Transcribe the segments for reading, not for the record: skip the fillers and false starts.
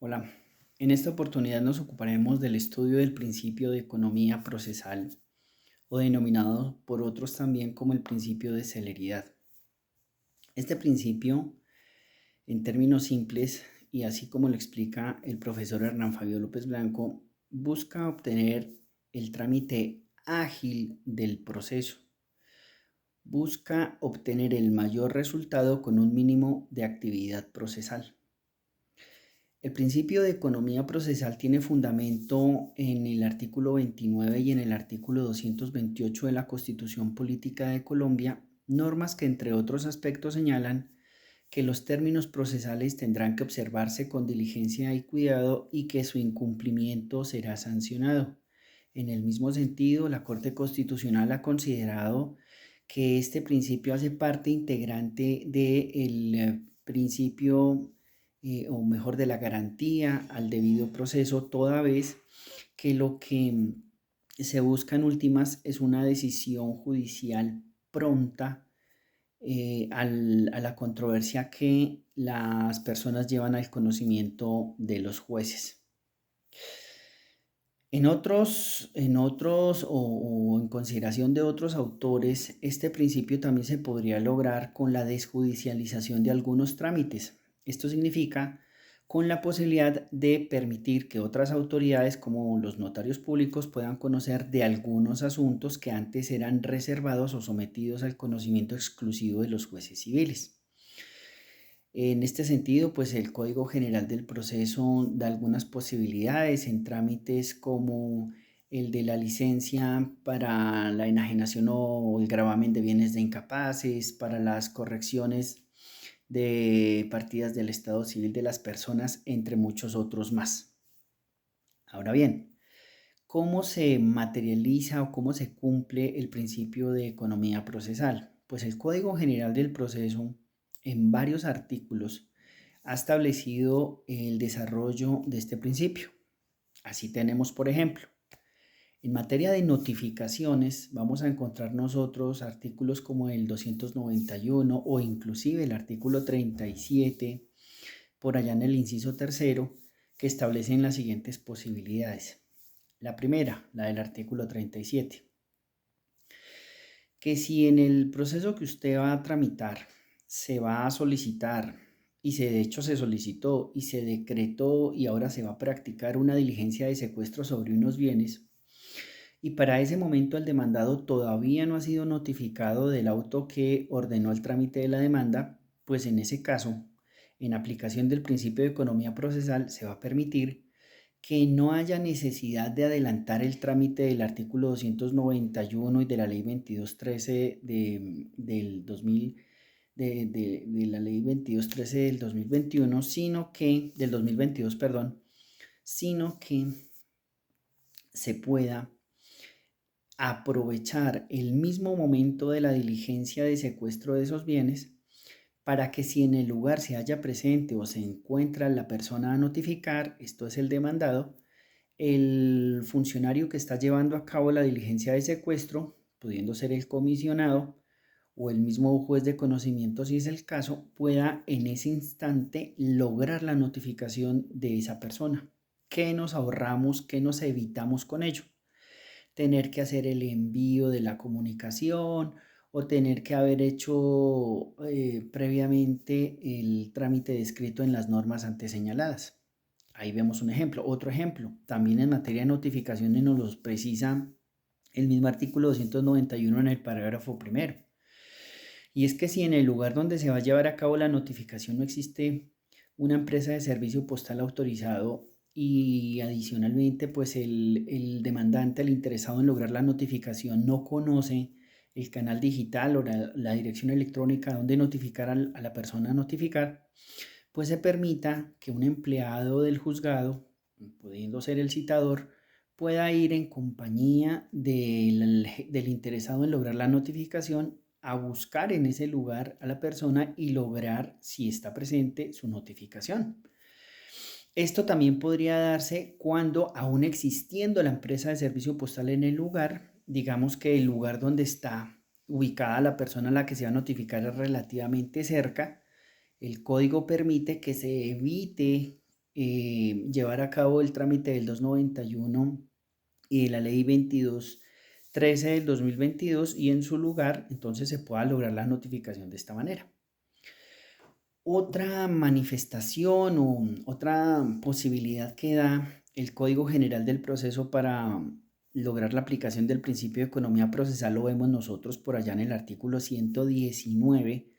Hola, en esta oportunidad nos ocuparemos del estudio del principio de economía procesal o denominado por otros también como el principio de celeridad. Este principio, en términos simples y así como lo explica el profesor Hernán Fabio López Blanco, busca obtener el trámite ágil del proceso, busca obtener el mayor resultado con un mínimo de actividad procesal. El principio de economía procesal tiene fundamento en el artículo 29 y en el artículo 228 de la Constitución Política de Colombia, normas que entre otros aspectos señalan que los términos procesales tendrán que observarse con diligencia y cuidado y que su incumplimiento será sancionado. En el mismo sentido, la Corte Constitucional ha considerado que este principio hace parte integrante del principio o mejor de la garantía al debido proceso, toda vez que lo que se busca en últimas es una decisión judicial pronta a la controversia que las personas llevan al conocimiento de los jueces. En otros o en consideración de otros autores, este principio también se podría lograr con la desjudicialización de algunos trámites. Esto significa con la posibilidad de permitir que otras autoridades como los notarios públicos puedan conocer de algunos asuntos que antes eran reservados o sometidos al conocimiento exclusivo de los jueces civiles. En este sentido, pues el Código General del Proceso da algunas posibilidades en trámites como el de la licencia para la enajenación o el gravamen de bienes de incapaces, para las correcciones de partidas del Estado civil de las personas, entre muchos otros más. Ahora bien, ¿cómo se materializa o cómo se cumple el principio de economía procesal? Pues el Código General del Proceso, en varios artículos, ha establecido el desarrollo de este principio. Así tenemos, por ejemplo, en materia de notificaciones, vamos a encontrar nosotros artículos como el 291 o inclusive el artículo 37, por allá en el inciso tercero, que establecen las siguientes posibilidades. La primera, la del artículo 37, que si en el proceso que usted va a tramitar se va a solicitar y de hecho se solicitó y se decretó y ahora se va a practicar una diligencia de secuestro sobre unos bienes y para ese momento el demandado todavía no ha sido notificado del auto que ordenó el trámite de la demanda, pues en ese caso, en aplicación del principio de economía procesal, se va a permitir que no haya necesidad de adelantar el trámite del artículo 291 y de la ley 2213 del 2000, de la ley 2213 del 2021, del 2022, perdón, sino que se pueda aprovechar el mismo momento de la diligencia de secuestro de esos bienes para que si en el lugar se halla presente o se encuentra la persona a notificar, esto es el demandado, el funcionario que está llevando a cabo la diligencia de secuestro, pudiendo ser el comisionado o el mismo juez de conocimiento si es el caso, pueda en ese instante lograr la notificación de esa persona. ¿Qué nos ahorramos? ¿Qué nos evitamos con ello? Tener que hacer el envío de la comunicación o tener que haber hecho previamente el trámite descrito en las normas antes señaladas. Ahí vemos un ejemplo. Otro ejemplo, también en materia de notificaciones nos los precisa el mismo artículo 291 en el parágrafo primero. Y es que si en el lugar donde se va a llevar a cabo la notificación no existe una empresa de servicio postal autorizado y adicionalmente pues el demandante, el interesado en lograr la notificación no conoce el canal digital o la dirección electrónica donde notificar a la persona a notificar, pues se permita que un empleado del juzgado, pudiendo ser el citador, pueda ir en compañía del interesado en lograr la notificación a buscar en ese lugar a la persona y lograr, si está presente, su notificación. Esto también podría darse cuando, aún existiendo la empresa de servicio postal en el lugar, digamos que el lugar donde está ubicada la persona a la que se va a notificar es relativamente cerca, el código permite que se evite llevar a cabo el trámite del 291 y de la ley 2213 del 2022 y en su lugar entonces se pueda lograr la notificación de esta manera. Otra manifestación o otra posibilidad que da el Código General del Proceso para lograr la aplicación del principio de economía procesal lo vemos nosotros por allá en el artículo 119,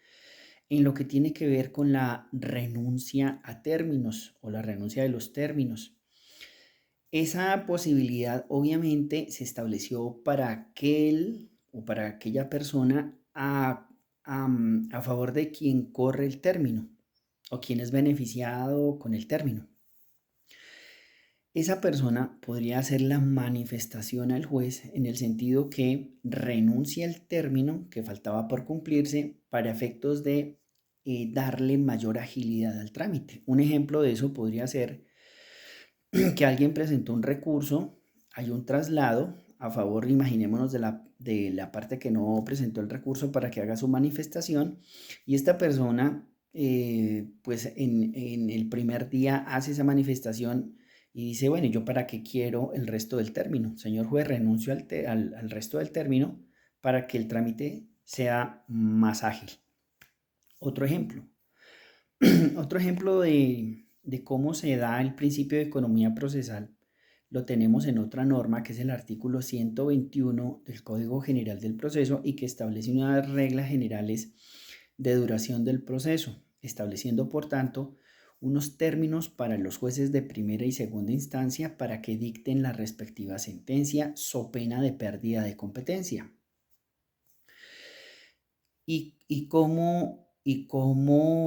en lo que tiene que ver con la renuncia a términos o la renuncia de los términos. Esa posibilidad obviamente se estableció para aquel o para aquella persona a favor de quien corre el término o quien es beneficiado con el término. Esa persona podría hacer la manifestación al juez en el sentido que renuncia al término que faltaba por cumplirse para efectos de darle mayor agilidad al trámite. Un ejemplo de eso podría ser que alguien presentó un recurso, hay un traslado a favor, imaginémonos, de la parte que no presentó el recurso para que haga su manifestación, y esta persona, pues en el primer día hace esa manifestación y dice, bueno, ¿yo para qué quiero el resto del término? Señor juez, renuncio al resto del término para que el trámite sea más ágil. Otro ejemplo. Otro ejemplo de cómo se da el principio de economía procesal lo tenemos en otra norma que es el artículo 121 del Código General del Proceso y que establece unas reglas generales de duración del proceso, estableciendo por tanto unos términos para los jueces de primera y segunda instancia para que dicten la respectiva sentencia so pena de pérdida de competencia. Y cómo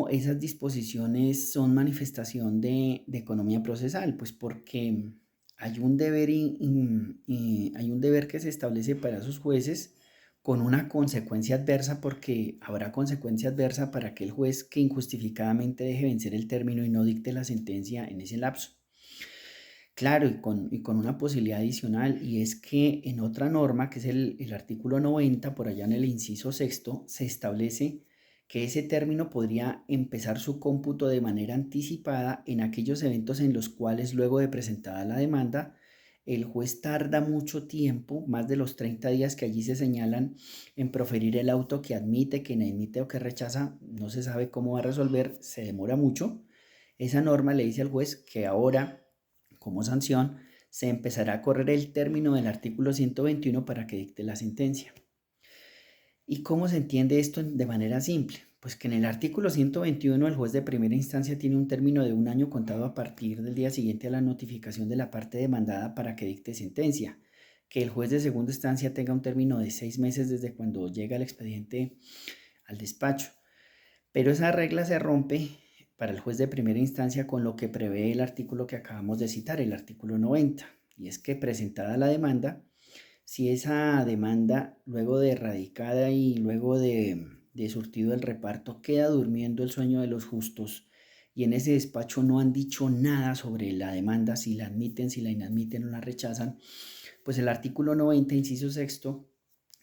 esas disposiciones son manifestación de economía procesal, pues porque hay un deber, hay un deber que se establece para esos jueces con una consecuencia adversa, porque habrá consecuencia adversa para aquel juez que injustificadamente deje vencer el término y no dicte la sentencia en ese lapso. Claro, y con una posibilidad adicional, y es que en otra norma, que es el artículo 90, por allá en el inciso sexto, se establece que ese término podría empezar su cómputo de manera anticipada en aquellos eventos en los cuales luego de presentada la demanda, el juez tarda mucho tiempo, más de los 30 días que allí se señalan, en proferir el auto que admite, que inadmite o que rechaza, no se sabe cómo va a resolver, se demora mucho. Esa norma le dice al juez que ahora, como sanción, se empezará a correr el término del artículo 121 para que dicte la sentencia. ¿Y cómo se entiende esto de manera simple? Pues que en el artículo 121 el juez de primera instancia tiene un término de 1 año contado a partir del día siguiente a la notificación de la parte demandada para que dicte sentencia. Que el juez de segunda instancia tenga un término de 6 meses desde cuando llega el expediente al despacho. Pero esa regla se rompe para el juez de primera instancia con lo que prevé el artículo que acabamos de citar, el artículo 90. Y es que presentada la demanda, si esa demanda, luego de radicada y luego de surtido el reparto, queda durmiendo el sueño de los justos y en ese despacho no han dicho nada sobre la demanda, si la admiten, si la inadmiten o la rechazan, pues el artículo 90, inciso sexto,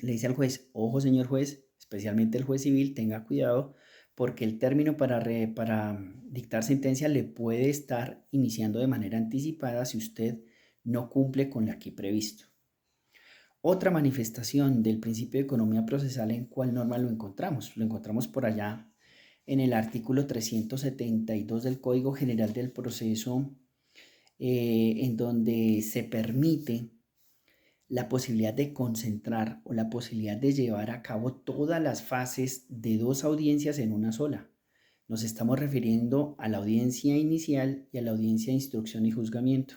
le dice al juez, ojo señor juez, especialmente el juez civil, tenga cuidado porque el término para dictar sentencia le puede estar iniciando de manera anticipada si usted no cumple con lo aquí previsto. Otra manifestación del principio de economía procesal, ¿en cuál norma lo encontramos? Lo encontramos por allá en el artículo 372 del Código General del Proceso, en donde se permite la posibilidad de concentrar o la posibilidad de llevar a cabo todas las fases de dos audiencias en una sola. Nos estamos refiriendo a la audiencia inicial y a la audiencia de instrucción y juzgamiento.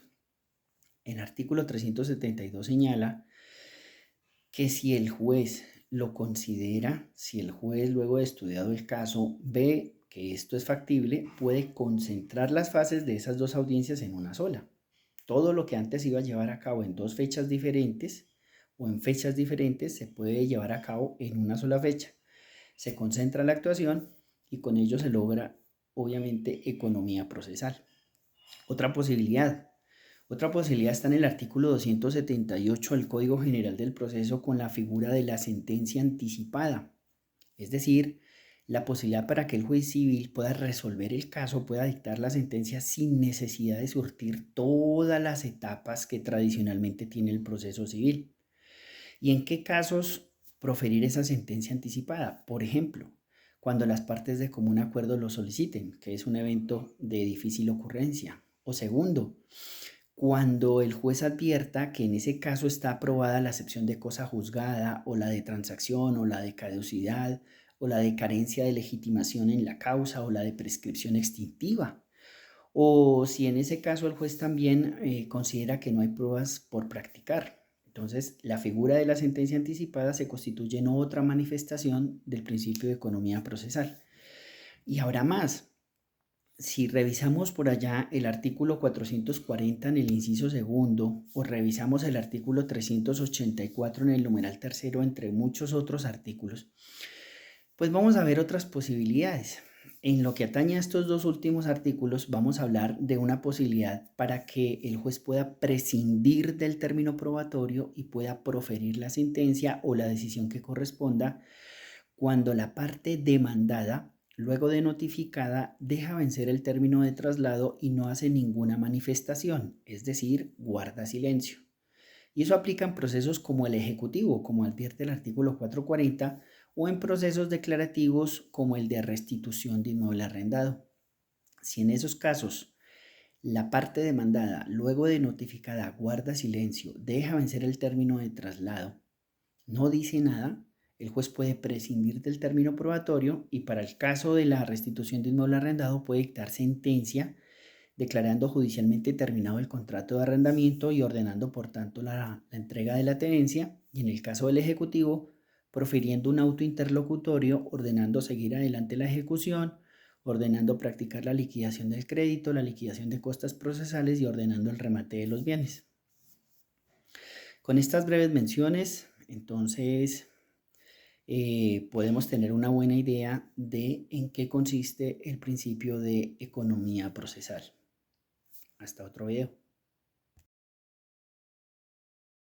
El artículo 372 señala que si el juez lo considera, si el juez luego de estudiado el caso ve que esto es factible, puede concentrar las fases de esas dos audiencias en una sola. Todo lo que antes iba a llevar a cabo en dos fechas diferentes o en fechas diferentes se puede llevar a cabo en una sola fecha. Se concentra la actuación y con ello se logra obviamente economía procesal. Otra posibilidad está en el artículo 278 del Código General del Proceso con la figura de la sentencia anticipada, es decir, la posibilidad para que el juez civil pueda resolver el caso, pueda dictar la sentencia sin necesidad de surtir todas las etapas que tradicionalmente tiene el proceso civil. ¿Y en qué casos proferir esa sentencia anticipada? Por ejemplo, cuando las partes de común acuerdo lo soliciten, que es un evento de difícil ocurrencia. O segundo, cuando el juez advierta que en ese caso está aprobada la acepción de cosa juzgada o la de transacción o la de caducidad o la de carencia de legitimación en la causa o la de prescripción extintiva. O si en ese caso el juez también considera que no hay pruebas por practicar. Entonces, la figura de la sentencia anticipada se constituye en otra manifestación del principio de economía procesal. Y habrá más. Si revisamos por allá el artículo 440 en el inciso segundo o revisamos el artículo 384 en el numeral tercero, entre muchos otros artículos, pues vamos a ver otras posibilidades. En lo que atañe a estos dos últimos artículos, vamos a hablar de una posibilidad para que el juez pueda prescindir del término probatorio y pueda proferir la sentencia o la decisión que corresponda cuando la parte demandada, luego de notificada, deja vencer el término de traslado y no hace ninguna manifestación, es decir, guarda silencio. Y eso aplica en procesos como el ejecutivo, como advierte el artículo 440, o en procesos declarativos como el de restitución de inmueble arrendado. Si en esos casos la parte demandada, luego de notificada, guarda silencio, deja vencer el término de traslado, no dice nada, el juez puede prescindir del término probatorio y para el caso de la restitución de inmueble arrendado puede dictar sentencia declarando judicialmente terminado el contrato de arrendamiento y ordenando por tanto la entrega de la tenencia, y en el caso del ejecutivo, profiriendo un auto interlocutorio ordenando seguir adelante la ejecución, ordenando practicar la liquidación del crédito, la liquidación de costas procesales y ordenando el remate de los bienes. Con estas breves menciones, entonces, podemos tener una buena idea de en qué consiste el principio de economía procesal. Hasta otro video.